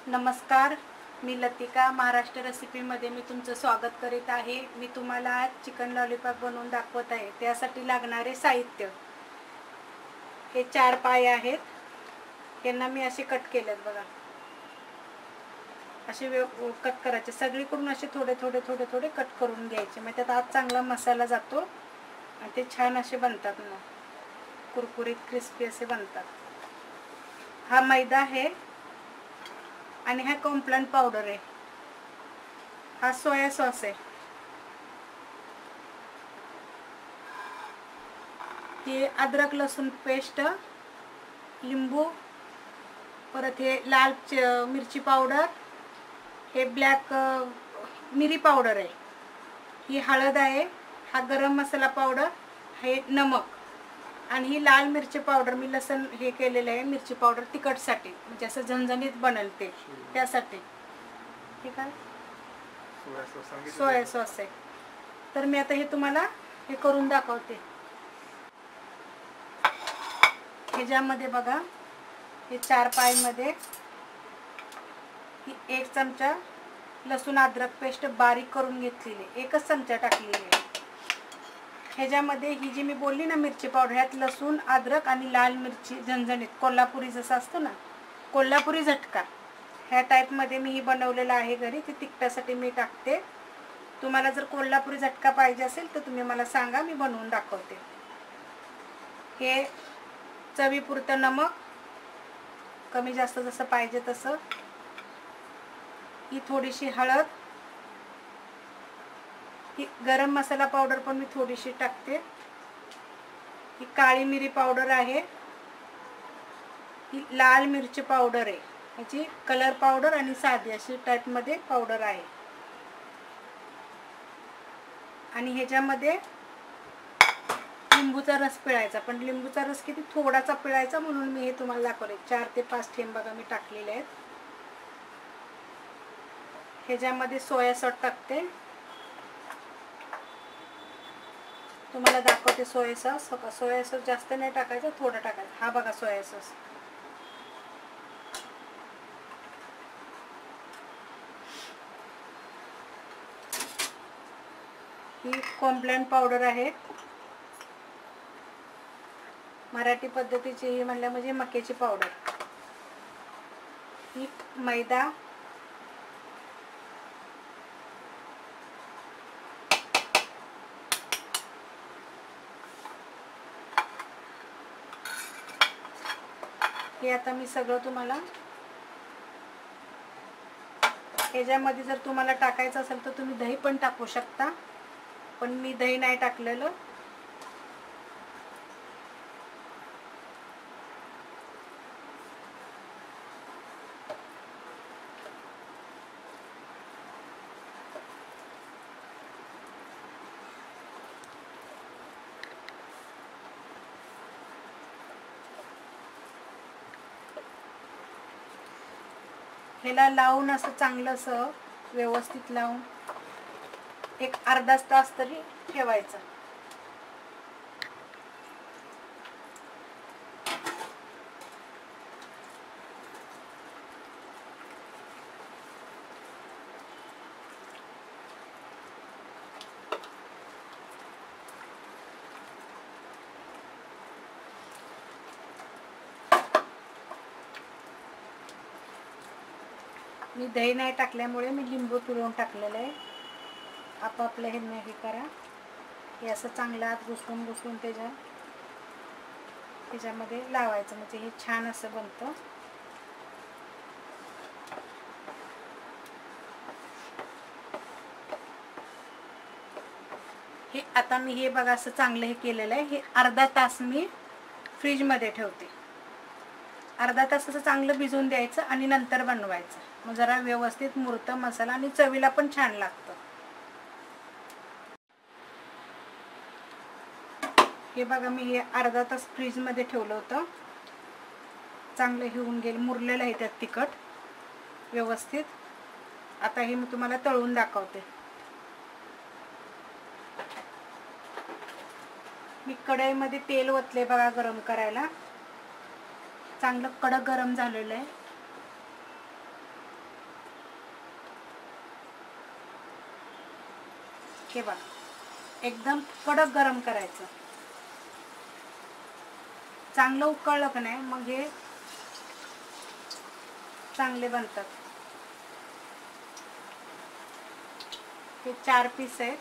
नमस्कार, मी लतिका महाराष्ट्र रेसिपीमध्ये मी तुमचं स्वागत करीत आहे। मी तुम्हाला आज चिकन लॉलीपॉप बनवून दाखवत आहे। त्यासाठी लागणारे साहित्य हे 4 पाय आहेत। यांना मी असे कट केलेत बघा, असे कट करायचे, सगळीकडून असे थोडे थोडे थोडे थोडे कट करून घ्यायचे। मग त्यात आत चांगला मसाला जातो आणि ते छान असे बनतात, मग कुरकुरीत क्रिस्पी असे बनतात। हा मैदा आहे आणि हा कॉम्प्लान पावडर आहे। हा सोया सॉस आहे। हे अद्रक लसूण पेस्ट, लिंबू, परत हे लाल मिरची पावडर, हे ब्लॅक मिरी पावडर आहे, ही हळद आहे, हा गरम मसाला पावडर, हे नमक आणि ही लाल मिरची पावडर मी लसण हे केलेलं आहे, मिरची पावडर तिखटसाठी, म्हणजे असं झणझणीत बनल ते त्यासाठी। ठीक आहे, सोया सॉस आहे। तर मी आता हे तुम्हाला हे करून दाखवते। ह्याच्यामध्ये बघा, हे 4 पायमध्ये 1 चमचा लसूण अद्रक पेस्ट बारीक करून घेतलेली, 1च चमचा टाकलेली आहे। ह्याच्यामध्ये ही जी मी बोलली ना मिरची पावडर, ह्यात लसूण अद्रक आणि लाल मिरची झणझणीत, कोल्हापुरी जसं असतं ना, कोल्हापुरी झटका, ह्या टाईपमध्ये मी ही बनवलेलं आहे घरी। ती तिखटासाठी मी टाकते। तुम्हाला जर कोल्हापुरी झटका पाहिजे असेल तर तुम्ही मला सांगा, मी बनवून दाखवते। हे चवीपुरतं नमक, कमी जास्त जसं पाहिजे तसं, ही थोडीशी हळद, ही गरम मसाला पावडर पण मी थोडीशी टाकते, ही काळी मिरी पावडर आहे, ही लाल मिरची पावडर आहे, ह्याची कलर पावडर आणि साधी अशी टाईपमध्ये पावडर आहे। आणि ह्याच्यामध्ये लिंबूचा रस पिळायचा, पण लिंबूचा रस किती थोडासा पिळायचा, म्हणून मी हे तुम्हाला दाखवले। 4 ते 5 थेंब बघा मी टाकलेले आहेत। ह्याच्यामध्ये सोया सॉस टाकते, तुम्हाला दाखवते सोया सॉस। सोया सॉस जास्त नाही टाकायचं, थोडं टाकायचं। हा बघा सोया सॉस, ही कॉम्प्लान पावडर आहे, मराठी पद्धतीची ही म्हणल्या म्हणजे मक्याची पावडर, ही मैदा, हे आता मी सगळं तुम्हाला, ह्याच्यामध्ये जर तुम्हाला टाकायचं असेल तर तुम्ही दही पण टाकू शकता, पण मी दही नाही टाकलेलं। ह्याला लावून असं चांगलं असं व्यवस्थित लावून एक अर्धा तास तरी ठेवायचं। मी दही नाही टाकल्यामुळे मी लिंबू पिळून टाकलेलं आहे। आपापलं हे नाही करा, हे असं चांगलं आत घुसवून घुसवून त्याच्यामध्ये लावायचं, म्हणजे हे छान असं बनतं। हे आता मी हे बघा असं चांगलं हे केलेलं आहे। हे अर्धा तास मी फ्रीजमध्ये ठेवते। अर्धा तास असं चांगलं भिजवून द्यायचं आणि नंतर बनवायचं, मग जरा व्यवस्थित मुरतं मसाला आणि चवीला पण छान लागतं। हे बघा मी हे अर्धा तास फ्रीजमध्ये ठेवलं होतं, चांगलं हे होऊन गेलं, मुरलेलं आहे त्यात तिखट व्यवस्थित। आता हे मी तुम्हाला तळून दाखवते। मी कढईमध्ये तेल ओतले बघा गरम करायला, चांगलं कडक गरम झालेलं आहे। हे बघा, एकदम कडक गरम करायचं. चांगलं उकळलं का नाही मग हे चांगले बनतात. हे 4 पीस आहेत.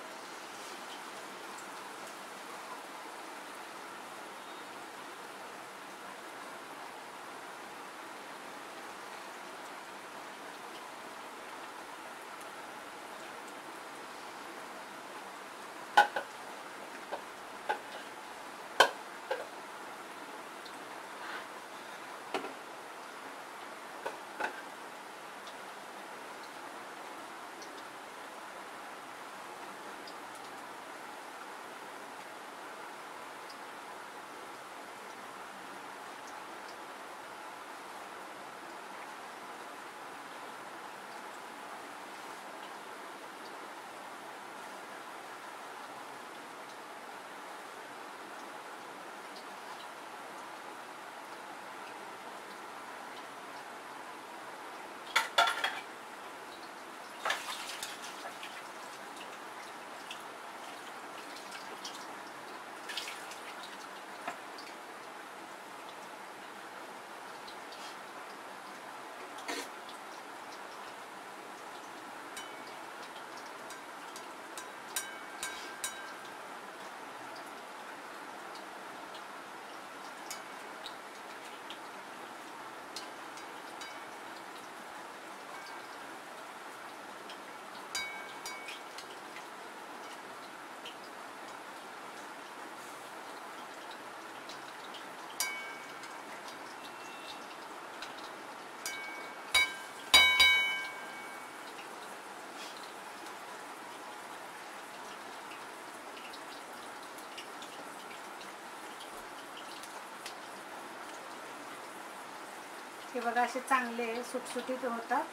हे बघा, असे चांगले सुटसुटीत होतात.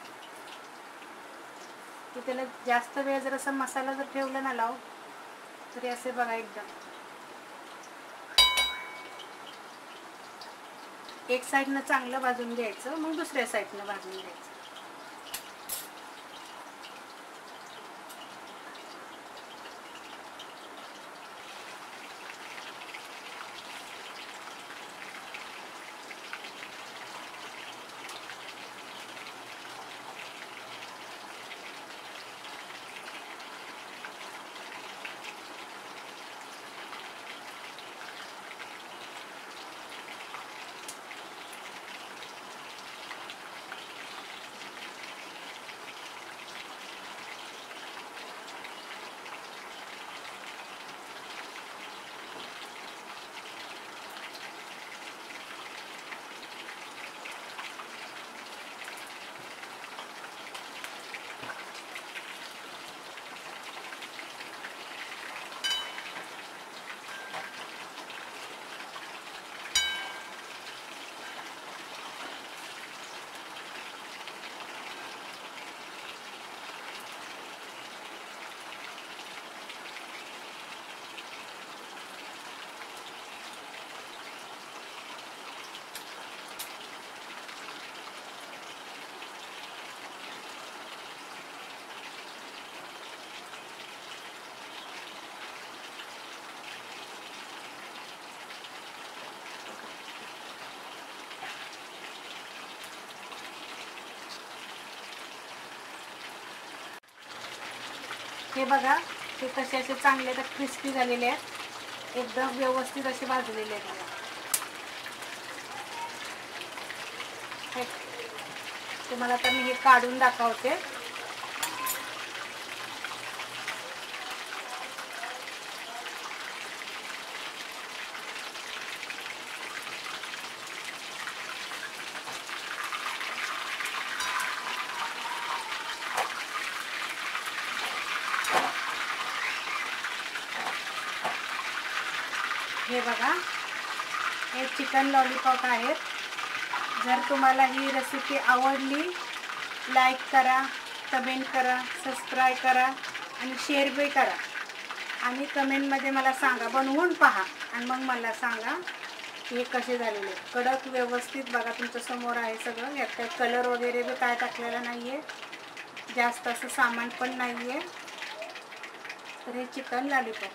की त्याला जास्त वेळ जर असा मसाला जर ठेवला ना लाव तरी असे बघा एकदम एक साईडनं चांगलं भाजून घ्यायचं, मग दुसऱ्या साईडनं भाजून घ्यायचं. हे बघा, ते कसे असे चांगले तर क्रिस्पी झालेले आहेत, एकदम व्यवस्थित असे भाजलेले आहेत. तुम्हाला आता मी हे काढून दाखवते. हे बघा, हे चिकन लॉलीपॉप आहेत. जर तुम्हाला ही रेसिपी आवडली, लाईक करा, कमेंट करा, सबस्क्राईब करा आणि शेअर बी करा. आणि कमेंटमध्ये मला सांगा, बनवून पहा आणि मग मला सांगा की हे कसे झालेले. कडक व्यवस्थित बघा, तुमच्या समोर आहे सगळं. यात काही कलर वगैरे बी काय टाकलेला नाही आहे, जास्त असं सामान पण नाही आहे. तर हे चिकन लॉलीपॉप